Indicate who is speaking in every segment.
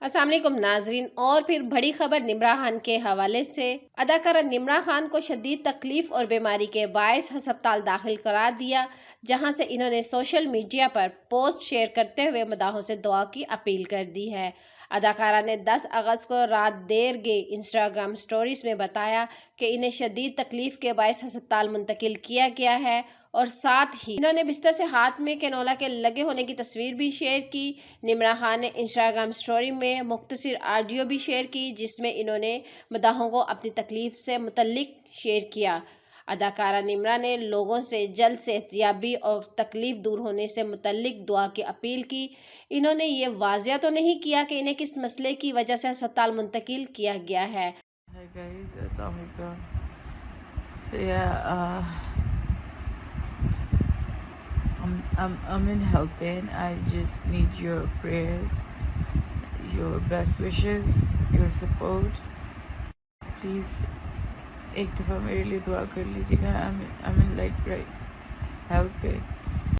Speaker 1: अस्सलाम वालेकुम नाजरीन। और फिर बड़ी खबर निम्रा खान के हवाले से। अदाकारा निम्रा खान को शदीद तकलीफ और बीमारी के बायस हस्पताल दाखिल करार दिया, जहां से इन्होंने सोशल मीडिया पर पोस्ट शेयर करते हुए मदाहों से दुआ की अपील कर दी है। अदाकारा ने 10 अगस्त को रात देर गे इंस्टाग्राम स्टोरीज में बताया कि इन्हें शदीद तकलीफ के बायस हस्पताल मुंतकिल किया गया है, और साथ ही इन्होंने बिस्तर से हाथ में कैनोला के लगे होने की तस्वीर भी शेयर की। निम्रा खान ने इंस्टाग्राम स्टोरी में मुख्तसर ऑडियो भी शेयर की, जिसमें इन्होंने मदाहों को अपनी तकलीफ से मुतल्लिक शेयर किया। अदाकारा निम्रा ने लोगों से जल्द सेहतयाबी और तकलीफ दूर होने से मुतल्लिक दुआ की अपील की। इन्होंने ये वाजिया तो नहीं किया कि इन्हें किस मसले की वजह से अस्पताल मुंतकिल किया गया है।
Speaker 2: Hi guys, Assalamualaikum. So yeah, I'm in health pain. I just need your prayers, your best wishes, your support. Please, एक दफ़ा मेरे लिए दुआ कर लीजिएगा. I'm in like right health pain.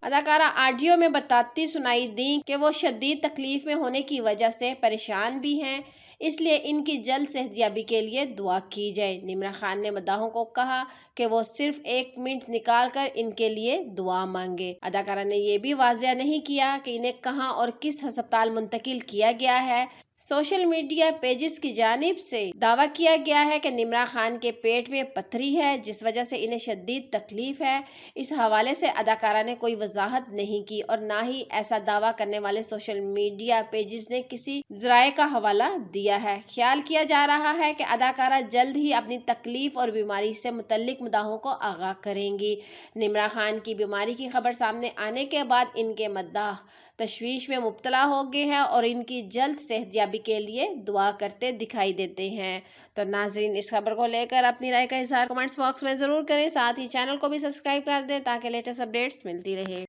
Speaker 1: अदाकारा ऑडियो में बताती सुनाई दी कि वो शदीद तकलीफ में होने की वजह से परेशान भी हैं, इसलिए इनकी जल्द सेहतयाबी के लिए दुआ की जाए। निम्रा खान ने मदाहों को कहा कि वो सिर्फ 1 मिनट निकाल कर इनके लिए दुआ मांगे। अदाकारा ने यह भी वाजिया नहीं किया कि इन्हें कहां और किस अस्पताल मुंतकिल किया गया है। सोशल मीडिया पेजेस की जानिब से दावा किया गया है कि निम्रा खान के पेट में पथरी है, जिस वजह से इन्हें शदीद तकलीफ है। इस हवाले से अदाकारा ने कोई वजाहत नहीं की, और ना ही ऐसा दावा करने वाले सोशल मीडिया पेजेस ने किसी जराये का हवाला दिया है। ख्याल किया जा रहा है कि अदाकारा जल्द ही अपनी तकलीफ और बीमारी से मुतल्लिक मदाहों को आगाह करेंगी। निम्रा खान की बीमारी की खबर सामने आने के बाद इनके मद्दाह तशवीश में मुब्तला हो गए हैं और इनकी जल्द सेहतयाबी के लिए दुआ करते दिखाई देते हैं। तो नाजरीन, इस खबर को लेकर अपनी राय का इजहार कमेंट्स बॉक्स में ज़रूर करें। साथ ही चैनल को भी सब्सक्राइब कर दें ताकि लेटेस्ट अपडेट्स मिलती रहे।